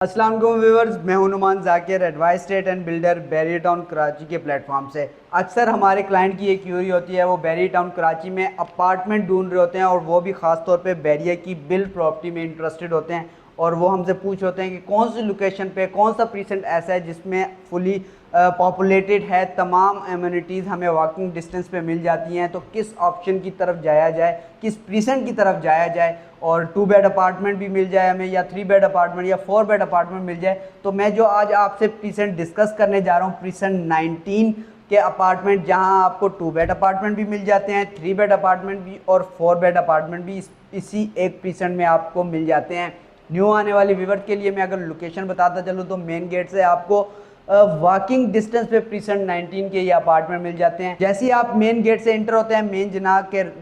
अस्सलाम वालेकुम व्यूअर्स, मैं हूं Numan Zakir, advice estate and builder Bahria Town Karachi के प्लेटफॉर्म से। अक्सर हमारे क्लाइंट की एक क्यूरी होती है, वो बैरियर टाउन कराची में अपार्टमेंट ढूंढ रहे होते हैं और वो भी ख़ास तौर पे बैरियर की बिल्ड प्रॉपर्टी में इंटरेस्टेड होते हैं। और वो हमसे पूछ होते हैं कि कौन सी लोकेशन पे कौन सा प्रीसेंट ऐसा है जिसमें फुली पॉपुलेटेड है, तमाम एम्यूनिटीज़ हमें वॉकिंग डिस्टेंस पे मिल जाती हैं, तो किस ऑप्शन की तरफ जाया जाए, किस प्रीसेंट की तरफ जाया जाए और 2 बेड अपार्टमेंट भी मिल जाए हमें, या 3 बेड अपार्टमेंट या 4 बेड अपार्टमेंट मिल जाए। तो मैं जो आज आपसे प्रीसेंट डिस्कस करने जा रहा हूँ, प्रीसेंट 19 के अपार्टमेंट, जहाँ आपको 2 बेड अपार्टमेंट भी मिल जाते हैं, 3 बेड अपार्टमेंट भी और 4 बेड अपार्टमेंट भी इसी एक प्रीसेंट में आपको मिल जाते हैं। न्यू आने वाले व्यूअर के लिए मैं अगर लोकेशन बताता चलूँ तो मेन गेट से आपको वॉकिंग डिस्टेंस पे प्रीसेंट 19 के ये अपार्टमेंट मिल जाते हैं। जैसे ही आप मेन गेट से एंटर होते हैं,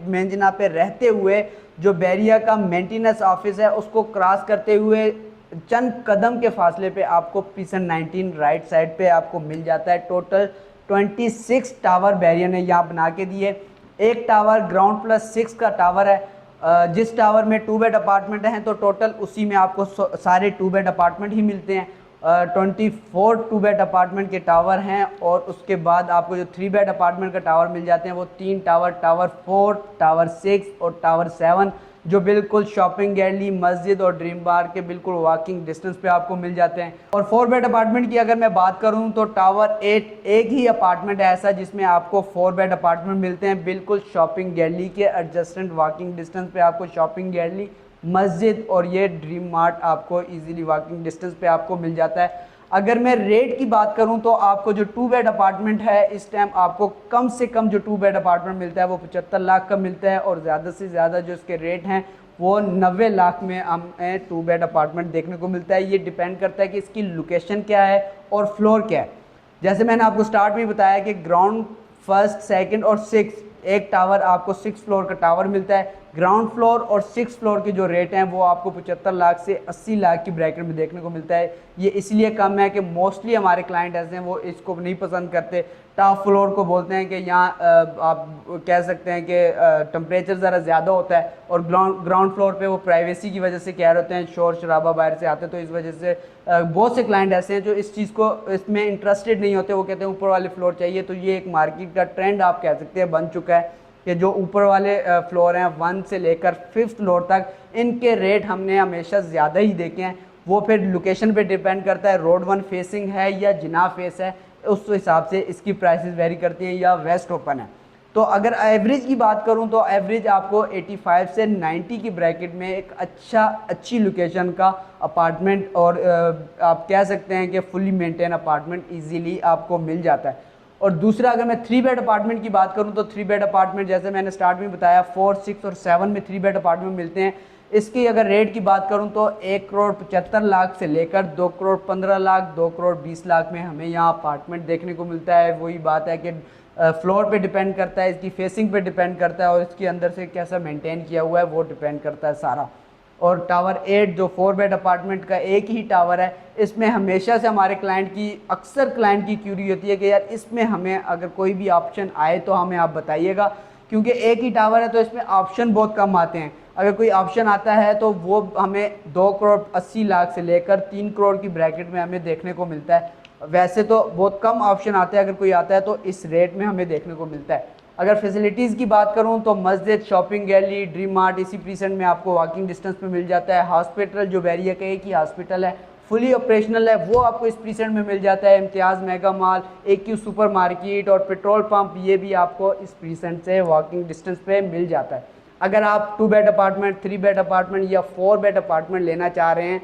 मेन जना पे रहते हुए जो बैरिया का मेंटेनेंस ऑफिस है उसको क्रॉस करते हुए चंद कदम के फासले पे आपको प्रीसेंट 19 राइट साइड पे आपको मिल जाता है। टोटल 26 टावर बैरिया ने यहाँ बना के दिए। एक टावर ग्राउंड प्लस 6 का टावर है। जिस टावर में 2 बेड अपार्टमेंट हैं तो टोटल उसी में आपको सारे 2 बेड अपार्टमेंट ही मिलते हैं। 24 2 बेड अपार्टमेंट के टावर हैं और उसके बाद आपको जो 3 बेड अपार्टमेंट का टावर मिल जाते हैं वो 3 टावर, टावर 4, टावर 6 और टावर 7, जो बिल्कुल शॉपिंग गैलरी, मस्जिद और ड्रीम बार के बिल्कुल वॉकिंग डिस्टेंस पे आपको मिल जाते हैं। और 4 बेड अपार्टमेंट की अगर मैं बात करूं तो टावर 8 एक ही अपार्टमेंट है ऐसा जिसमें आपको 4 बेड अपार्टमेंट मिलते हैं, बिल्कुल शॉपिंग गैलरी के एडजस्टेंट वॉकिंग डिस्टेंस पे आपको शॉपिंग गैलरी, मस्जिद और ये ड्रीम मार्ट आपको इजीली वॉकिंग डिस्टेंस पे आपको मिल जाता है। अगर मैं रेट की बात करूं तो आपको जो 2 बेड अपार्टमेंट है इस टाइम आपको कम से कम जो 2 बेड अपार्टमेंट मिलता है वो 75 लाख का मिलता है, और ज़्यादा से ज़्यादा जो इसके रेट हैं वो 90 लाख में हमें 2 बेड अपार्टमेंट देखने को मिलता है। ये डिपेंड करता है कि इसकी लोकेशन क्या है और फ्लोर क्या है। जैसे मैंने आपको स्टार्ट में बताया कि ग्राउंड, फर्स्ट, सेकंड और 6, एक टावर आपको 6 फ्लोर का टावर मिलता है। ग्राउंड फ्लोर और 6 फ्लोर के जो रेट हैं वो आपको 75 लाख से 80 लाख की ब्रैकेट में देखने को मिलता है। ये इसलिए कम है कि मोस्टली हमारे क्लाइंट ऐसे हैं वो इसको नहीं पसंद करते, टॉप फ्लोर को बोलते हैं कि यहाँ आप कह सकते हैं कि टेम्परेचर ज़रा ज़्यादा होता है, और ग्राउंड फ्लोर पे वो प्राइवेसी की वजह से कह रहे होते हैं, शोर शराबा बाहर से आते हैं, तो इस वजह से बहुत से क्लाइंट ऐसे हैं जो इस चीज़ को इसमें इंटरेस्टेड नहीं होते, वो कहते हैं ऊपर वाले फ्लोर चाहिए। तो ये एक मार्केट का ट्रेंड आप कह सकते हैं बन चुका है कि जो ऊपर वाले फ्लोर हैं 1 से लेकर 5th फ्लोर तक, इनके रेट हमने हमेशा ज़्यादा ही देखे हैं। वो फिर लोकेशन पे डिपेंड करता है, रोड 1 फेसिंग है या जिना फेस है, उस हिसाब से इसकी प्राइसेस वेरी करती हैं, या वेस्ट ओपन है। तो अगर एवरेज की बात करूं तो एवरेज आपको 85 से 90 की ब्रैकेट में एक अच्छी लोकेशन का अपार्टमेंट, और आप कह सकते हैं कि फुली मेंटेन अपार्टमेंट इजीली आपको मिल जाता है। और दूसरा, अगर मैं 3 बेड अपार्टमेंट की बात करूं तो 3 बेड अपार्टमेंट जैसे मैंने स्टार्ट में बताया 4, 6 और 7 में 3 बेड अपार्टमेंट मिलते हैं। इसकी अगर रेट की बात करूं तो 1 करोड़ 75 लाख से लेकर 2 करोड़ 15 लाख, 2 करोड़ 20 लाख में हमें यहाँ अपार्टमेंट देखने को मिलता है। वही बात है कि फ्लोर पे डिपेंड करता है, इसकी फेसिंग पे डिपेंड करता है, और इसके अंदर से कैसा मेंटेन किया हुआ है वो डिपेंड करता है सारा। और टावर 8 जो 4 बेड अपार्टमेंट का एक ही टावर है, इसमें हमेशा से हमारे क्लाइंट की, अक्सर क्लाइंट की क्यूरी होती है कि यार इसमें हमें अगर कोई भी ऑप्शन आए तो हमें आप बताइएगा, क्योंकि एक ही टावर है तो इसमें ऑप्शन बहुत कम आते हैं। अगर कोई ऑप्शन आता है तो वो हमें 2 करोड़ 80 लाख से लेकर 3 करोड़ की ब्रैकेट में हमें देखने को मिलता है। वैसे तो बहुत कम ऑप्शन आते हैं, अगर कोई आता है तो इस रेट में हमें देखने को मिलता है। अगर फैसिलिटीज़ की बात करूं तो मस्जिद, शॉपिंग गैलरी, ड्रीम मार्ट इसी प्रीसेंट में आपको वॉकिंग डिस्टेंस पे मिल जाता है। हॉस्पिटल जो बैरिया का एक ही हॉस्पिटल है, फुली ऑपरेशनल है, वो आपको इस प्रीसेंट में मिल जाता है। Imtiaz mega mall, AQ supermarket और पेट्रोल पंप, ये भी आपको इस प्रीसेंट से वॉकिंग डिस्टेंस पे मिल जाता है। अगर आप 2 बेड अपार्टमेंट, 3 बेड अपार्टमेंट या 4 बेड अपार्टमेंट लेना चाह रहे हैं,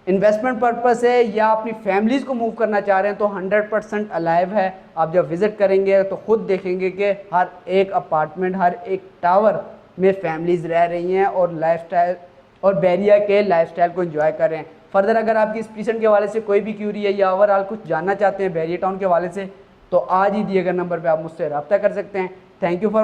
इन्वेस्टमेंट पर्पस है या अपनी फैमिलीज़ को मूव करना चाह रहे हैं, तो 100% अलाइव है। आप जब विज़िट करेंगे तो ख़ुद देखेंगे कि हर एक अपार्टमेंट, हर एक टावर में फैमिलीज़ रह रही हैं और लाइफस्टाइल और बैरिया के लाइफस्टाइल को एंजॉय कर रहे हैं। फर्दर अगर आपकी इस प्रीसेंट के हवाले से कोई भी क्यूरी है या ओवरऑल कुछ जानना चाहते हैं बैरिया टाउन के हवाले से, तो आज ही दिए गए नंबर पर आप मुझसे रब्ता कर सकते हैं। Thank you for